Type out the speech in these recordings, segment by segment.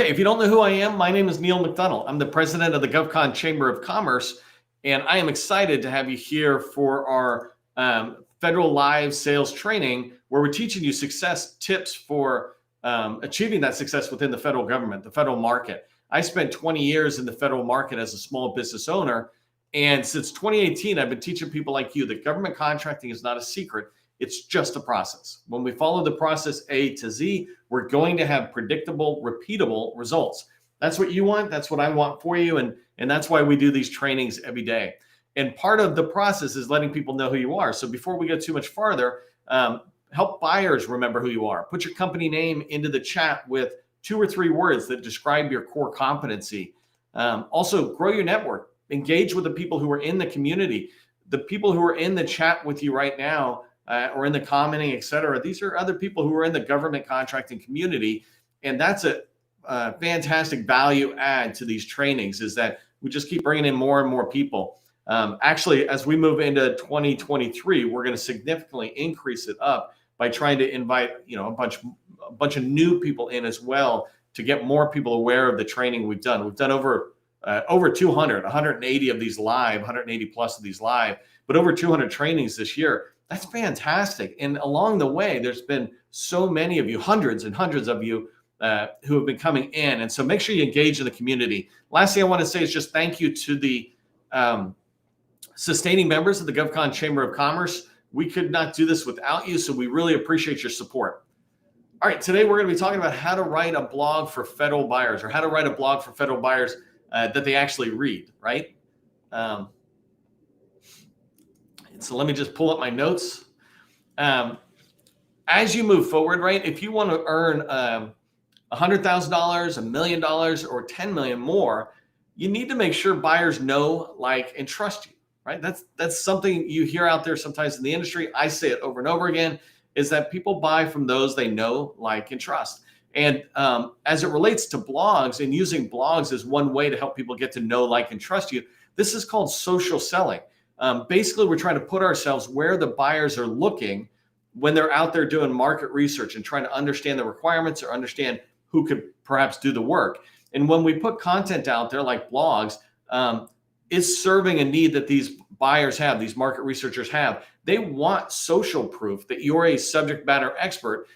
Okay, if you don't know who I am, my name is Neil McDonald. I'm the president of the GovCon Chamber of Commerce, and I am excited to have you here for our federal live sales training, where we're teaching you success tips for achieving that success within the federal government, the federal market. I spent 20 years in the federal market as a small business owner, and since 2018, I've been teaching people like you that government contracting is not a secret. It's just a process. When we follow the process A to Z, we're going to have predictable, repeatable results. That's what you want. That's what I want for you. And that's why we do these trainings every day. And part of the process is letting people know who you are. So before we go too much farther, help buyers remember who you are. Put your company name into the chat with 2 or 3 words that describe your core competency. Also, grow your network. Engage with the people who are in the community. The people who are in the chat with you right now, or in the commenting, et cetera. These are other people who are in the government contracting community. And that's a fantastic value add to these trainings, is that we just keep bringing in more and more people. Actually, as we move into 2023, we're going to significantly increase it up by trying to invite, a bunch of new people in as well, to get more people aware of the training we've done. We've done over 200, 180 of these live, 180 plus of these live, but over 200 trainings this year. That's fantastic. And along the way, there's been so many of you, hundreds and hundreds of you who have been coming in. And so make sure you engage in the community. Last thing I want to say is just thank you to the sustaining members of the GovCon Chamber of Commerce. We could not do this without you, so we really appreciate your support. All right, today we're going to be talking about how to write a blog for federal buyers, or how to write a blog for federal buyers that they actually read, right? So let me just pull up my notes. As you move forward, right, if you want to earn $100,000, $1 million, or 10 million more, you need to make sure buyers know, like, and trust you, right? That's something you hear out there sometimes in the industry. I say it over and over again, is that people buy from those they know, like, and trust. And as it relates to blogs, and using blogs as one way to help people get to know, like, and trust you, this is called social selling. Basically, we're trying to put ourselves where the buyers are looking when they're out there doing market research and trying to understand the requirements or understand who could perhaps do the work. And when we put content out there like blogs, it's serving a need that these buyers have, these market researchers have. They want social proof that you're a subject matter expert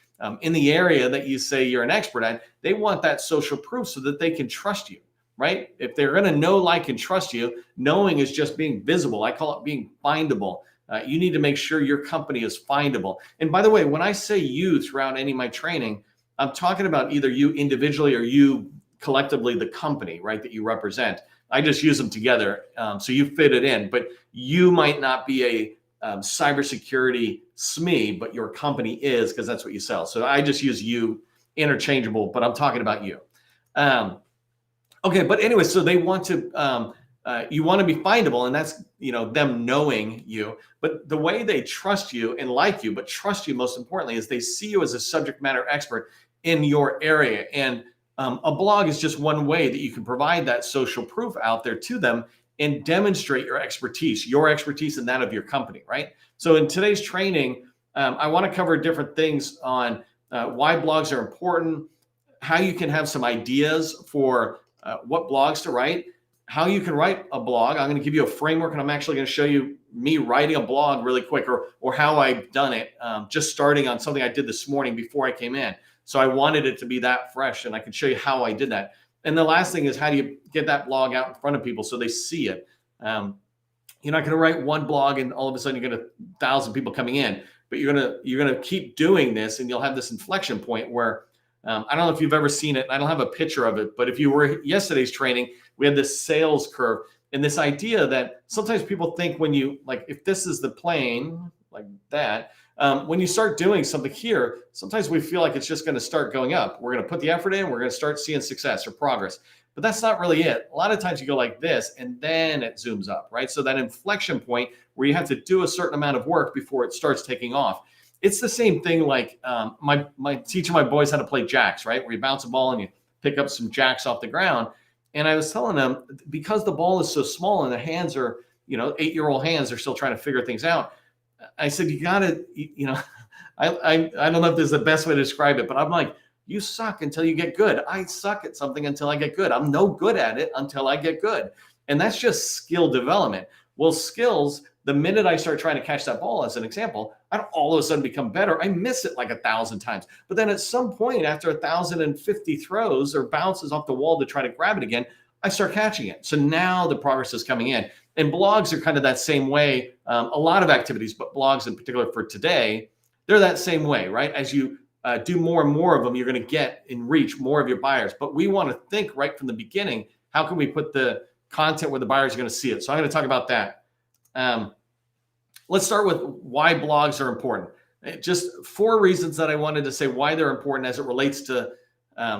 in the area that you say you're an expert at. They want that social proof so that they can trust you. Right? If they're going to know, like, and trust you, knowing is just being visible. I call it being findable. You need to make sure your company is findable. And by the way, when I say you throughout any of my training, I'm talking about either you individually or you collectively, the company, right, that you represent. I just use them together. So you fit it in, but you might not be a cybersecurity SME, but your company is, because that's what you sell. So I just use you interchangeable, but I'm talking about you. Okay, but anyway, so they want to, you want to be findable, and that's, them knowing you. But the way they trust you and like you, but trust you most importantly, is they see you as a subject matter expert in your area. And a blog is just one way that you can provide that social proof out there to them and demonstrate your expertise and that of your company, right? So in today's training, I want to cover different things on why blogs are important, how you can have some ideas for what blogs to write, how you can write a blog. I'm going to give you a framework, and I'm actually going to show you me writing a blog really quick, or how I've done it, just starting on something I did this morning before I came in. So I wanted it to be that fresh, and I can show you how I did that. And the last thing is, how do you get that blog out in front of people so they see it? You're not going to write one blog and all of a sudden you're going to 1,000 people coming in, but you're going to keep doing this, and you'll have this inflection point where I don't know if you've ever seen it. I don't have a picture of it, but if you were yesterday's training, we had this sales curve, and this idea that sometimes people think when you, like, if this is the plane like that, when you start doing something here, sometimes we feel like it's just going to start going up. We're going to put the effort in, we're going to start seeing success or progress, but that's not really it. A lot of times you go like this, and then it zooms up, right? So that inflection point where you have to do a certain amount of work before it starts taking off. It's the same thing like my teaching my boys how to play jacks, right? Where you bounce a ball and you pick up some jacks off the ground. And I was telling them, because the ball is so small and the hands are, 8-year-old hands are still trying to figure things out. I said, you got to, I don't know if this is the best way to describe it, but I'm like, You suck until you get good. I suck at something until I get good. I'm no good at it until I get good. And that's just skill development. Well, skills, the minute I start trying to catch that ball, as an example, I don't all of a sudden become better. I miss it like 1,000 times. But then at some point, after 1,050 throws or bounces off the wall to try to grab it again, I start catching it. So now the progress is coming in. And blogs are kind of that same way. A lot of activities, but blogs in particular for today, they're that same way, right? As you do more and more of them, you're going to get and reach more of your buyers. But we want to think right from the beginning, how can we put the content where the buyers are going to see it? So I'm going to talk about that. Let's start with why blogs are important. Just 4 reasons that I wanted to say why they're important as it relates to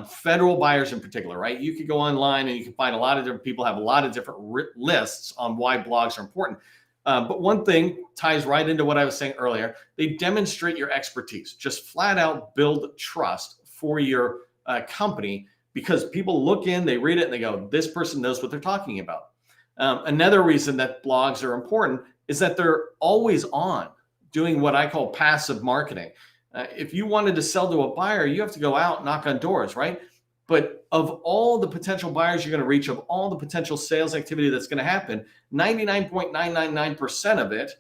federal buyers in particular, right? You could go online and you can find a lot of different people have a lot of different lists on why blogs are important. But one thing ties right into what I was saying earlier. They demonstrate your expertise, just flat out build trust for your company, because people look in, they read it, and they go, this person knows what they're talking about. Another reason that blogs are important is that they're always on doing what I call passive marketing. If you wanted to sell to a buyer, you have to go out, knock on doors, right? But of all the potential buyers you're going to reach, of all the potential sales activity that's going to happen, 99.999% of it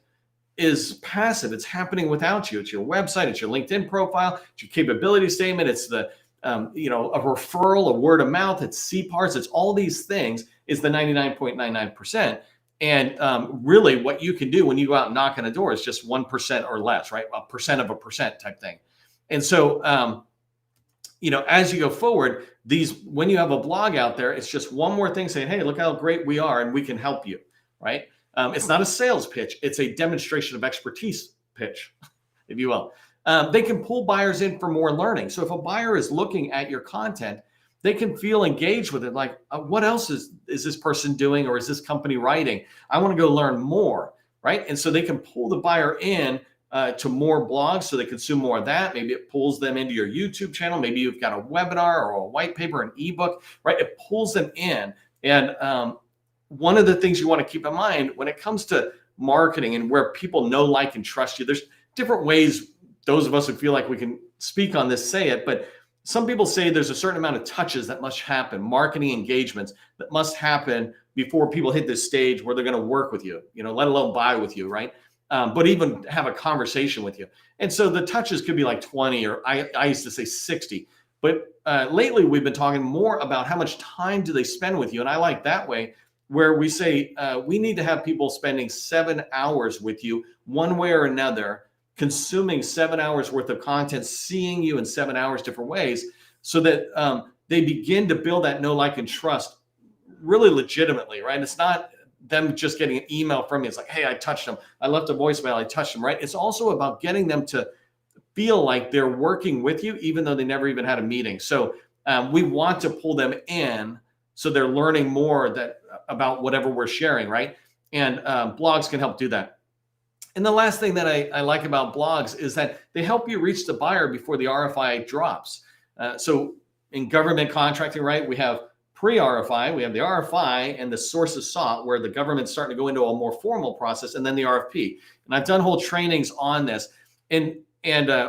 is passive. It's happening without you. It's your website, it's your LinkedIn profile, it's your capability statement, it's the a referral, a word of mouth, it's CPARs, it's all these things is the 99.99%. And really what you can do when you go out and knock on a door is just 1% or less, right? A percent of a percent type thing. And so, as you go forward, when you have a blog out there, it's just one more thing saying, hey, look how great we are and we can help you, right? It's not a sales pitch. It's a demonstration of expertise pitch, if you will. They can pull buyers in for more learning. So if a buyer is looking at your content, they can feel engaged with it. Like, what else is this person doing, or is this company writing? I want to go learn more, right? And so they can pull the buyer in to more blogs, so they consume more of that. Maybe it pulls them into your YouTube channel. Maybe you've got a webinar or a white paper, an ebook, right? It pulls them in. And one of the things you want to keep in mind when it comes to marketing and where people know, like, and trust you, there's different ways those of us who feel like we can speak on this say it, but some people say there's a certain amount of touches that must happen, marketing engagements that must happen before people hit this stage where they're going to work with you, let alone buy with you, right? But even have a conversation with you. And so the touches could be like 20, or I used to say 60. But lately we've been talking more about how much time do they spend with you. And I like that way, where we say we need to have people spending 7 hours with you one way or another, consuming 7 hours worth of content, seeing you in 7 hours different ways, so that they begin to build that know, like, and trust really legitimately, right? It's not them just getting an email from me. It's like, hey, I touched them. I left a voicemail. I touched them, right? It's also about getting them to feel like they're working with you, even though they never even had a meeting. So we want to pull them in so they're learning more about whatever we're sharing, right? And blogs can help do that. And the last thing that I like about blogs is that they help you reach the buyer before the RFI drops. So in government contracting, right, we have pre-RFI, we have the RFI and the sources sought, where the government's starting to go into a more formal process, and then the RFP. And I've done whole trainings on this. And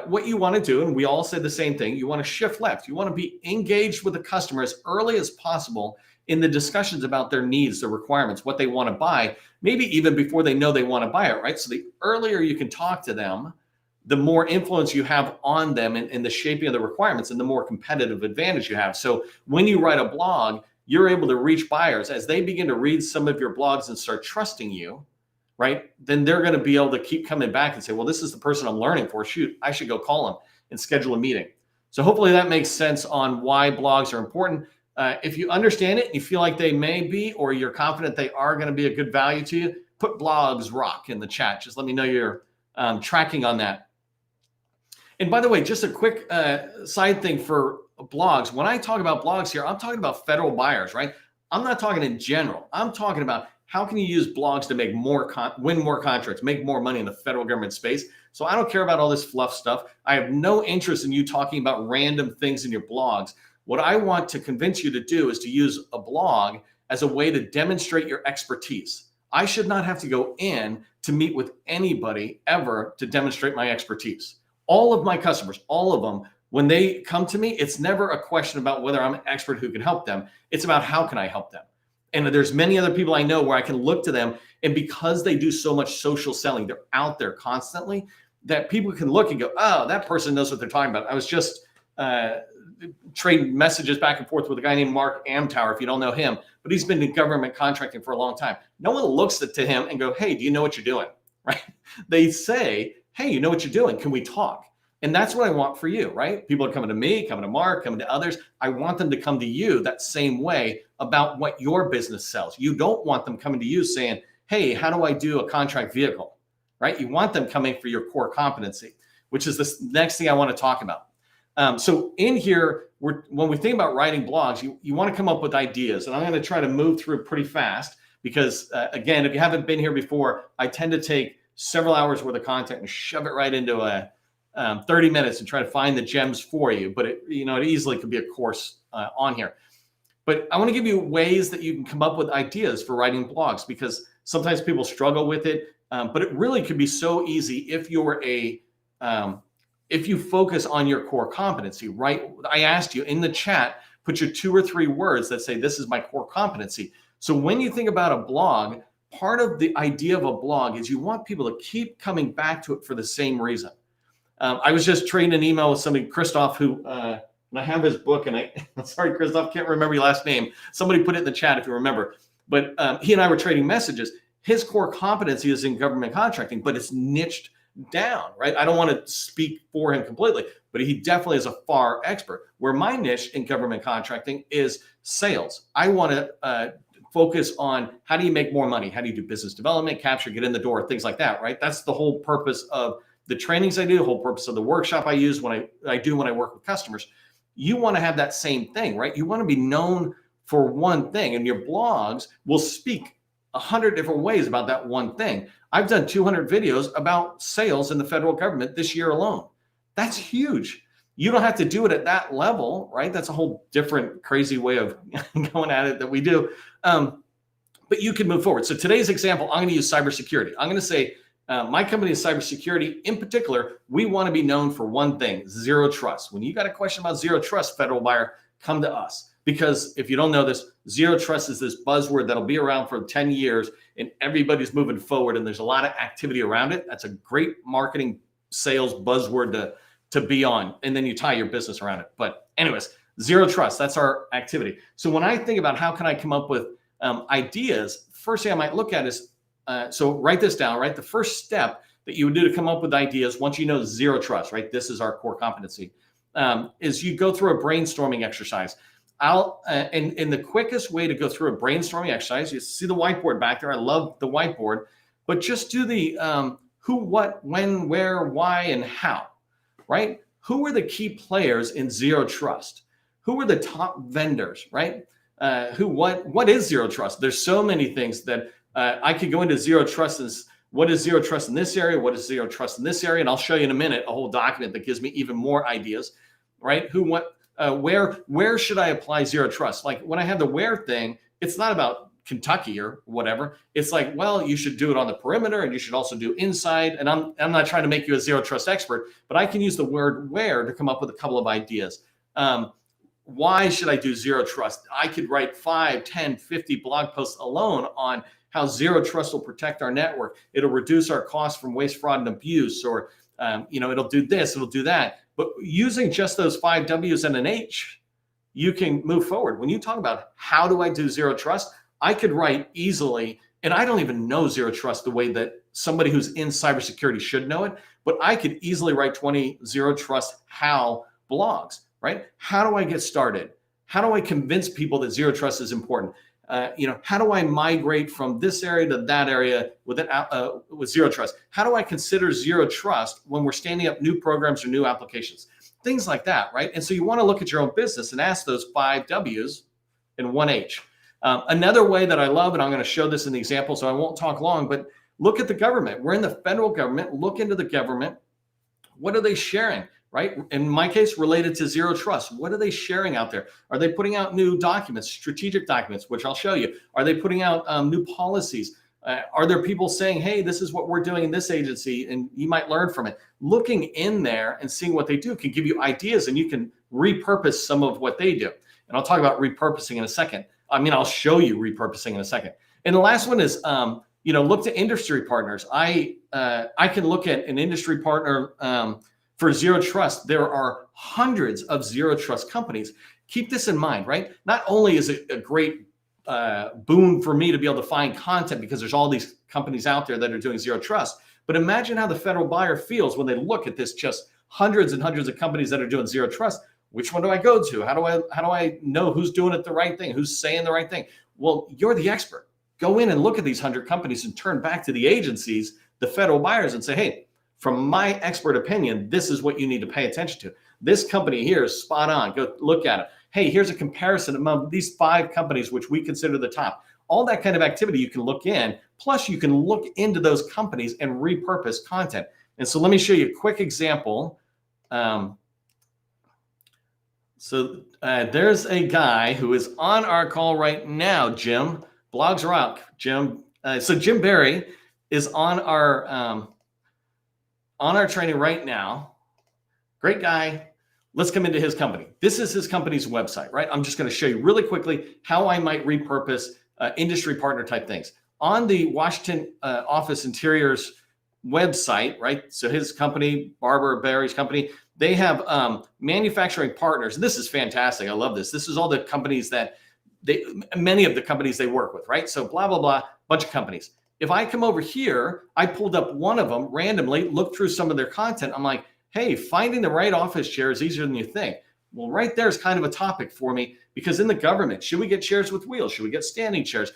what you want to do, and we all say the same thing, you want to shift left. You want to be engaged with the customer as early as possible in the discussions about their needs, their requirements, what they want to buy, maybe even before they know they want to buy it, right? So the earlier you can talk to them, the more influence you have on them in the shaping of the requirements, and the more competitive advantage you have. So when you write a blog, you're able to reach buyers as they begin to read some of your blogs and start trusting you, right? Then they're going to be able to keep coming back and say, well, this is the person I'm learning for. Shoot, I should go call them and schedule a meeting. So hopefully that makes sense on why blogs are important. If you understand it, you feel like they may be, or you're confident they are going to be a good value to you, put blogs rock in the chat. Just let me know you're tracking on that. And by the way, just a quick side thing for blogs. When I talk about blogs here, I'm talking about federal buyers, right? I'm not talking in general. I'm talking about how can you use blogs to make win more contracts, make more money in the federal government space. So I don't care about all this fluff stuff. I have no interest in you talking about random things in your blogs. What I want to convince you to do is to use a blog as a way to demonstrate your expertise. I should not have to go in to meet with anybody ever to demonstrate my expertise. All of my customers, all of them, When they come to me, it's never a question about whether I'm an expert who can help them. It's about how can I help them. And there's many other people I know where I can look to them, and because they do so much social selling, they're out there constantly, that people can look and go, oh, that person knows what they're talking about. I was just trading messages back and forth with a guy named Mark Amtower, if you don't know him, but he's been in government contracting for a long time. No one looks to him and go, hey, do you know what you're doing? Right? They say, hey, you know what you're doing? Can we talk? And that's what I want for you, right? People are coming to me, coming to Mark, coming to others. I want them to come to you that same way about what your business sells. You don't want them coming to you saying, hey, how do I do a contract vehicle, right? You want them coming for your core competency, which is the next thing I want to talk about. So in here, when we think about writing blogs, you want to come up with ideas. And I'm going to try to move through pretty fast because, again, if you haven't been here before, I tend to take several hours worth of content and shove it right into a 30 minutes and try to find the gems for you. But it easily could be a course on here. But I want to give you ways that you can come up with ideas for writing blogs, because sometimes people struggle with it. But it really could be so easy if you're if you focus on your core competency, right? I asked you in the chat, put your 2 or 3 words that say, this is my core competency. So when you think about a blog, part of the idea of a blog is you want people to keep coming back to it for the same reason. I was just trading an email with somebody, Christoph, who, and I have his book, and sorry, Christoph, can't remember your last name. Somebody put it in the chat if you remember. But he and I were trading messages. His core competency is in government contracting, but it's niched down, right? I don't want to speak for him completely, but he definitely is a far expert. Where my niche in government contracting is sales. I want to focus on how do you make more money? How do you do business development, capture, get in the door, things like that, right? That's the whole purpose of the trainings I do, the whole purpose of the workshop I use when I work with customers. You want to have that same thing, right? You want to be known for one thing, and your blogs will speak 100 different ways about that one thing. I've done 200 videos about sales in the federal government this year alone. That's huge. You don't have to do it at that level, right? That's a whole different crazy way of going at it that we do. But you can move forward. So today's example, I'm going to use cybersecurity. I'm going to say, my company is cybersecurity. In particular, we want to be known for one thing, zero trust. When you got a question about zero trust, federal buyer, come to us. Because if you don't know this, zero trust is this buzzword that'll be around for 10 years and everybody's moving forward and there's a lot of activity around it. That's a great marketing sales buzzword to be on. And then you tie your business around it. But anyways, zero trust, that's our activity. So when I think about how can I come up with ideas, first thing I might look at is, so write this down, right? The first step that you would do to come up with ideas, once you know zero trust, right? This is our core competency, is you go through a brainstorming exercise. And the quickest way to go through a brainstorming exercise, you see the whiteboard back there. I love the whiteboard, but just do the who, what, when, where, why, and how, right? Who are the key players in zero trust? Who are the top vendors, right? What is zero trust? There's so many things that I could go into zero trust as what is zero trust in this area? What is zero trust in this area? And I'll show you in a minute a whole document that gives me even more ideas, right? Who, what, where should I apply zero trust? Like when I have the where thing, it's not about Kentucky or whatever. It's like, well, you should do it on the perimeter and you should also do inside. And I'm not trying to make you a zero trust expert, but I can use the word where to come up with a couple of ideas. Why should I do zero trust? I could write 5, 10, 50 blog posts alone on how zero trust will protect our network. It'll reduce our costs from waste, fraud, and abuse, or it'll do this, it'll do that. But using just those 5 W's and an H, you can move forward. When you talk about how do I do zero trust, I could write easily, and I don't even know zero trust the way that somebody who's in cybersecurity should know it, but I could easily write 20 zero trust how blogs, right? How do I get started? How do I convince people that zero trust is important? How do I migrate from this area to that area with zero trust? How do I consider zero trust when we're standing up new programs or new applications? Things like that, right? And so you want to look at your own business and ask those 5 W's and 1 H. Another way that I love, and I'm going to show this in the example, so I won't talk long, but look at the government. We're in the federal government. Look into the government. What are they sharing? Right? In my case, related to zero trust, what are they sharing out there? Are they putting out new documents, strategic documents, which I'll show you? Are they putting out new policies? Are there people saying, hey, this is what we're doing in this agency, and you might learn from it? Looking in there and seeing what they do can give you ideas, and you can repurpose some of what they do. And I'll talk about repurposing in a second. I'll show you repurposing in a second. And the last one is, look to industry partners. I can look at an industry partner for zero trust. There are hundreds of zero trust companies. Keep this in mind, right? Not only is it a great boon for me to be able to find content because there's all these companies out there that are doing zero trust, but imagine how the federal buyer feels when they look at this just hundreds and hundreds of companies that are doing zero trust. Which one do I go to? How do I know who's doing it the right thing? Who's saying the right thing? Well, you're the expert. Go in and look at these 100 companies and turn back to the agencies, the federal buyers, and say, hey, from my expert opinion, this is what you need to pay attention to. This company here is spot on. Go look at it. Hey, here's a comparison among these 5 companies, which we consider the top. All that kind of activity you can look in. Plus, you can look into those companies and repurpose content. And so let me show you a quick example. There's a guy who is on our call right now, Jim. Blogs Rock, Jim. So Jim Barry is on our training right now. Great guy. Let's come into his company. This is his company's website, right? I'm just going to show you really quickly how I might repurpose industry partner type things. On the Washington Office Interiors website, right? So his company, Barbara Barry's company, they have manufacturing partners. This is fantastic. I love this. This is all the companies that many of the companies they work with, right? So blah, blah, blah, bunch of companies. If I come over here, I pulled up one of them randomly, looked through some of their content. I'm like, hey, finding the right office chair is easier than you think. Well, right there is kind of a topic for me, because in the government, should we get chairs with wheels? Should we get standing chairs?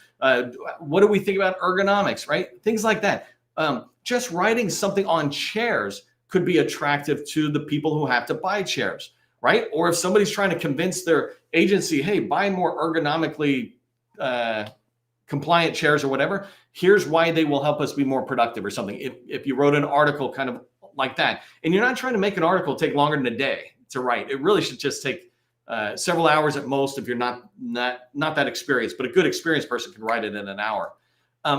What do we think about ergonomics, right? Things like that. Just writing something on chairs could be attractive to the people who have to buy chairs, right? Or if somebody's trying to convince their agency, hey, buy more ergonomically compliant chairs or whatever, here's why they will help us be more productive or something. If you wrote an article kind of like that, and you're not trying to make an article take longer than a day to write, it really should just take several hours at most if you're not that experienced, but a good experienced person can write it in an hour.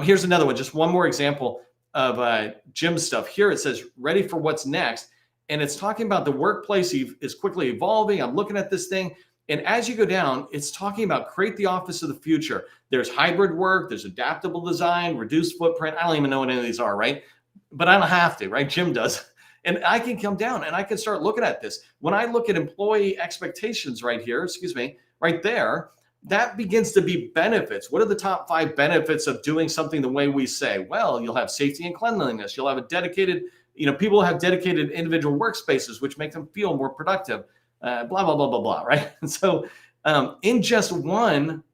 Here's another one, just one more example of Jim's stuff. Here it says, ready for what's next. And it's talking about the workplace is quickly evolving. I'm looking at this thing. And as you go down, it's talking about create the office of the future. There's hybrid work, there's adaptable design, reduced footprint. I don't even know what any of these are, right? But I don't have to, right? Jim does. And I can come down and I can start looking at this. When I look at employee expectations right here, right there, that begins to be benefits. What are the top 5 benefits of doing something the way we say? Well, you'll have safety and cleanliness. You'll have a dedicated, people have dedicated individual workspaces, which make them feel more productive, blah, blah, blah, blah, blah, right? And so in just one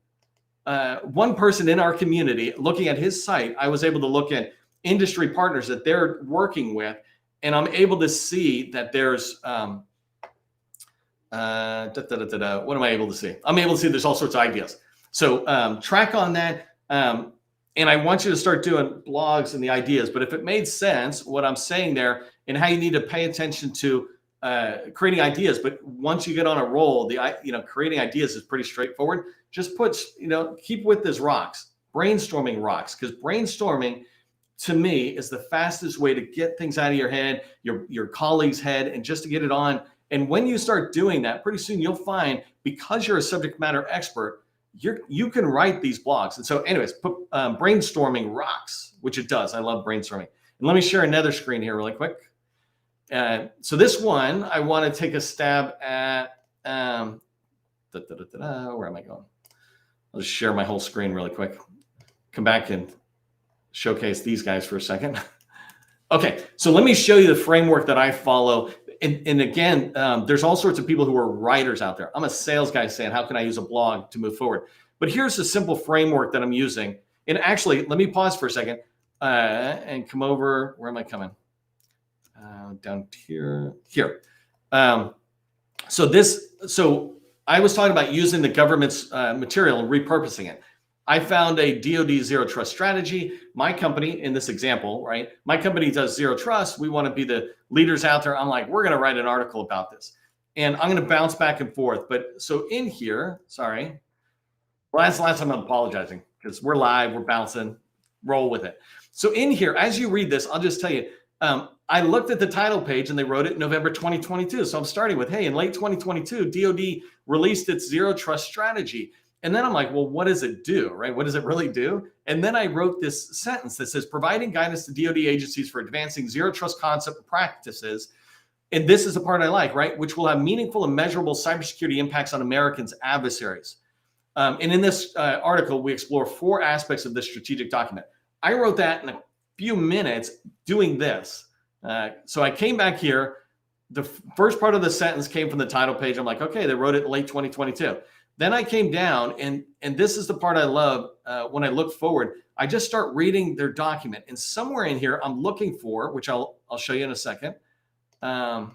person in our community, looking at his site, I was able to look at industry partners that they're working with, and I'm able to see that there's, what am I able to see? I'm able to see there's all sorts of ideas. So track on that. And I want you to start doing blogs and the ideas. But if it made sense, what I'm saying there and how you need to pay attention to creating ideas. But once you get on a roll, creating ideas is pretty straightforward. Just keep with this rocks. Brainstorming rocks, because brainstorming to me is the fastest way to get things out of your head, your colleague's head, and just to get it on. And when you start doing that, pretty soon you'll find, because you're a subject matter expert, you can write these blogs. And so anyways, put brainstorming rocks, which it does. I love brainstorming. And let me share another screen here really quick. So this one, I want to take a stab at, where am I going? I'll just share my whole screen really quick. Come back and showcase these guys for a second. Okay, so let me show you the framework that I follow. And again, there's all sorts of people who are writers out there. I'm a sales guy saying, how can I use a blog to move forward? But here's a simple framework that I'm using. And actually, let me pause for a second and come over. Where am I coming? Down here. Here. So I was talking about using the government's material and repurposing it. I found a DoD zero trust strategy. My company, in this example, right? My company does zero trust. We want to be the leaders out there. I'm like, we're going to write an article about this. And I'm going to bounce back and forth. But so in here, sorry. Well, that's the last time I'm apologizing, because we're live, we're bouncing. roll with it. So in here, as you read this, I'll just tell you, I looked at the title page and they wrote it in November 2022. So I'm starting with, hey, in late 2022, DoD released its zero trust strategy. And then I'm like, well, what does it do, right? What does it really do? And then I wrote this sentence that says, providing guidance to DoD agencies for advancing zero trust concept practices. And this is the part I like, right? Which will have meaningful and measurable cybersecurity impacts on Americans' adversaries. And in this article, we explore 4 aspects of this strategic document. I wrote that in a few minutes doing this. So I came back here. The first part of the sentence came from the title page. I'm like, okay, they wrote it in late 2022. Then I came down, and this is the part I love when I look forward. I just start reading their document, and somewhere in here I'm looking for, which I'll show you in a second. Well,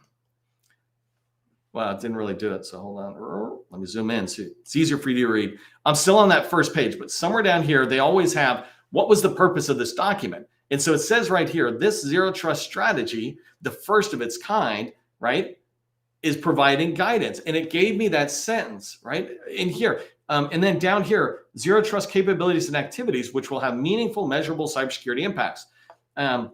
it didn't really do it, so hold on. Let me zoom in so it's easier for you to read. I'm still on that first page, but somewhere down here they always have what was the purpose of this document. And so it says right here, this zero trust strategy, the first of its kind, right, is providing guidance. And it gave me that sentence right in here. And then down here, zero trust capabilities and activities, which will have meaningful, measurable cybersecurity impacts. And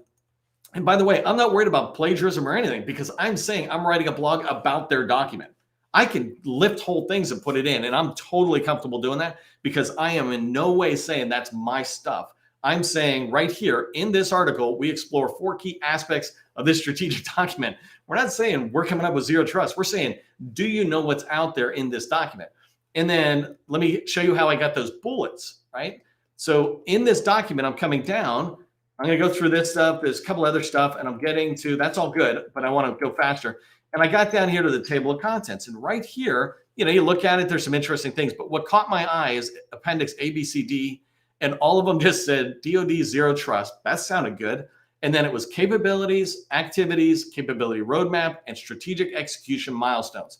by the way, I'm not worried about plagiarism or anything because I'm saying I'm writing a blog about their document. I can lift whole things and put it in, and I'm totally comfortable doing that because I am in no way saying that's my stuff. I'm saying right here in this article, we explore 4 key aspects of this strategic document. We're not saying we're coming up with zero trust. We're saying, do you know what's out there in this document? And then let me show you how I got those bullets, right? So in this document, I'm coming down. I'm going to go through this stuff. There's a couple other stuff, and I'm getting to, that's all good, but I want to go faster. And I got down here to the table of contents. And right here, you look at it, there's some interesting things. But what caught my eye is Appendix A, B, C, D, and all of them just said DoD Zero Trust. That sounded good. And then it was capabilities, activities, capability roadmap, and strategic execution milestones.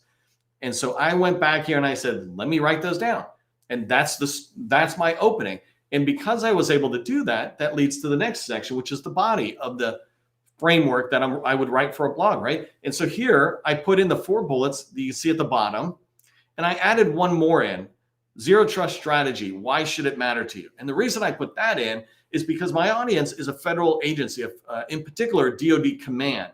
And so I went back here and I said, let me write those down. And that's my opening. And because I was able to do that, that leads to the next section, which is the body of the framework that I would write for a blog, right? And so here I put in the 4 bullets that you see at the bottom, and I added one more in, zero trust strategy. Why should it matter to you? And the reason I put that in is because my audience is a federal agency, in particular DoD Command.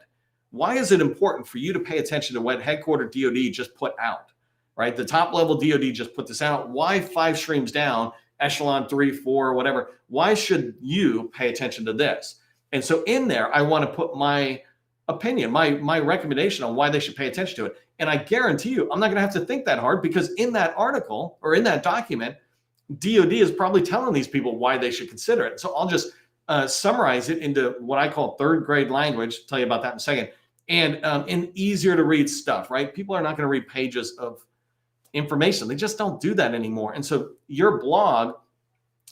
Why is it important for you to pay attention to what headquartered DoD just put out, right? The top level DoD just put this out. Why 5 streams down, echelon 3, 4, whatever? Why should you pay attention to this? And so in there, I want to put my opinion, my recommendation on why they should pay attention to it. And I guarantee you, I'm not going to have to think that hard because in that article or in that document, DoD is probably telling these people why they should consider it. So I'll just summarize it into what I call 3rd grade language. I'll tell you about that in a second. And in easier to read stuff, right? People are not going to read pages of information. They just don't do that anymore. And so your blog,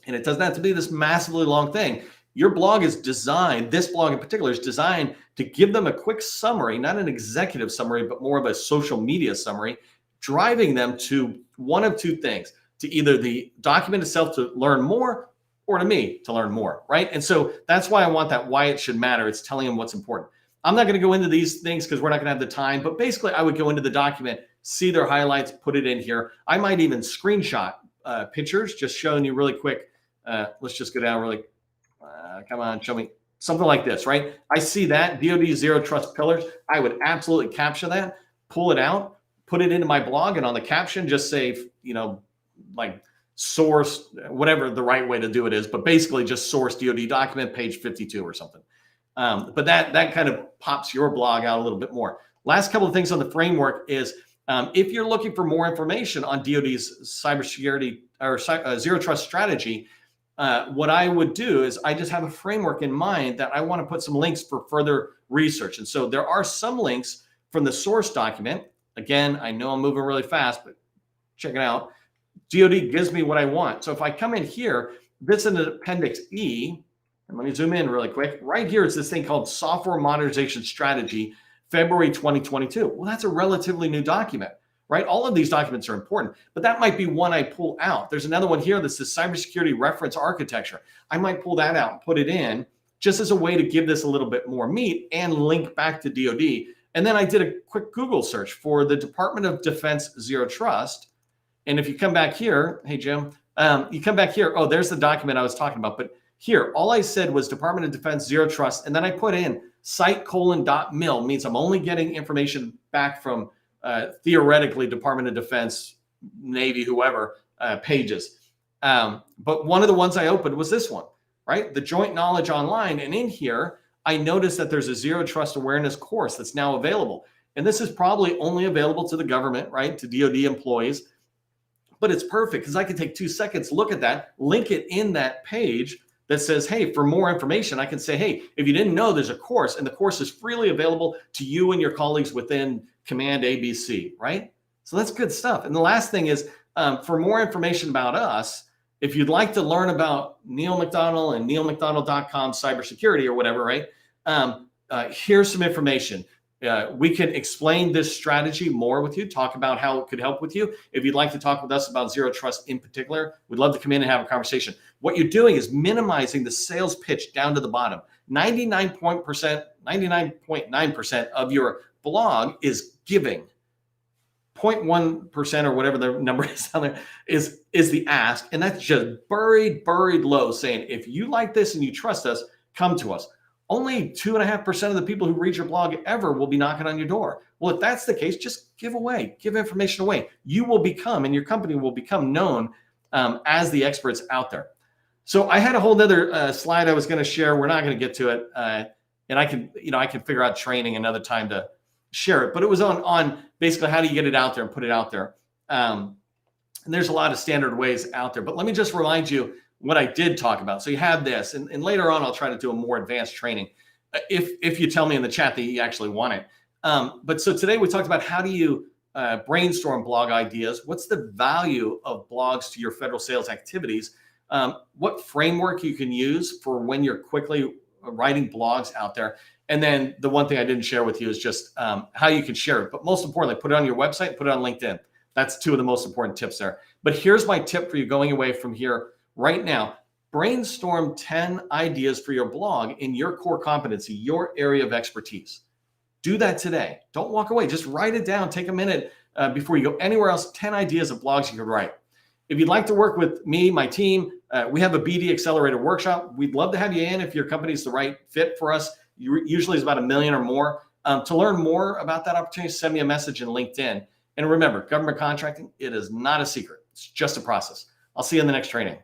and it doesn't have to be this massively long thing. Your blog is designed, this blog in particular is designed to give them a quick summary, not an executive summary, but more of a social media summary, driving them to one of 2 things, to either the document itself to learn more or to me to learn more, right? And so that's why I want that why it should matter. It's telling them what's important. I'm not going to go into these things because we're not going to have the time, but basically I would go into the document, see their highlights, put it in here. I might even screenshot pictures, just showing you really quick. Let's just go down really. Come on, show me something like this, right? I see that DoD Zero Trust pillars. I would absolutely capture that, pull it out, put it into my blog, and on the caption, just say, like source, whatever the right way to do it is, but basically just source DoD document, page 52 or something. But that kind of pops your blog out a little bit more. Last couple of things on the framework is if you're looking for more information on DoD's cybersecurity or zero trust strategy, what I would do is I just have a framework in mind that I want to put some links for further research. And so there are some links from the source document. Again, I know I'm moving really fast, but check it out. DoD gives me what I want. So if I come in here, this is an Appendix E, and let me zoom in really quick. Right here is this thing called Software Modernization Strategy, February 2022. Well, that's a relatively new document, right? All of these documents are important, but that might be one I pull out. There's another one here that's the Cybersecurity Reference Architecture. I might pull that out and put it in just as a way to give this a little bit more meat and link back to DoD. And then I did a quick Google search for the Department of Defense Zero Trust. And if you come back here, hey, Jim, you come back here. Oh, there's the document I was talking about. But Here, all I said was Department of Defense Zero Trust, and then I put in site:/.mil, means I'm only getting information back from theoretically Department of Defense, Navy, whoever pages. But one of the ones I opened was this one, right? The Joint Knowledge Online. And in here, I noticed that there's a Zero Trust Awareness course that's now available. And this is probably only available to the government, right? To DoD employees. But it's perfect because I can take 2 seconds, look at that, link it in that page that says, hey, for more information, I can say, hey, if you didn't know, there's a course, and the course is freely available to you and your colleagues within Command ABC, right? So that's good stuff. And the last thing is, for more information about us, if you'd like to learn about Neil McDonald and neilmcdonald.com cybersecurity or whatever, right? Here's some information. We can explain this strategy more with you, talk about how it could help with you. If you'd like to talk with us about Zero Trust in particular, we'd love to come in and have a conversation. What you're doing is minimizing the sales pitch down to the bottom. 99.9% of your blog is giving. 0.1% or whatever the number is on there is the ask. And that's just buried low, saying, if you like this and you trust us, come to us. Only 2.5% of the people who read your blog ever will be knocking on your door. Well, if that's the case, just give information away. You will become, and your company will become known as the experts out there. So I had a whole other slide I was going to share. We're not going to get to it. And I can figure out training another time to share it, but it was on basically how do you get it out there and put it out there. And there's a lot of standard ways out there, but let me just remind you what I did talk about. So you have this, and later on, I'll try to do a more advanced training if you tell me in the chat that you actually want it. But so today we talked about how do you brainstorm blog ideas? What's the value of blogs to your federal sales activities? What framework you can use for when you're quickly writing blogs out there. And then the one thing I didn't share with you is just how you can share it. But most importantly, put it on your website, put it on LinkedIn. That's two of the most important tips there. But here's my tip for you going away from here right now. Brainstorm 10 ideas for your blog in your core competency, your area of expertise. Do that today. Don't walk away. Just write it down. Take a minute before you go anywhere else. 10 ideas of blogs you could write. If you'd like to work with me, my team, we have a BD Accelerator workshop. We'd love to have you in if your company is the right fit for us. Usually it's about $1 million or more. To learn more about that opportunity, send me a message in LinkedIn. And remember, government contracting, it is not a secret. It's just a process. I'll see you in the next training.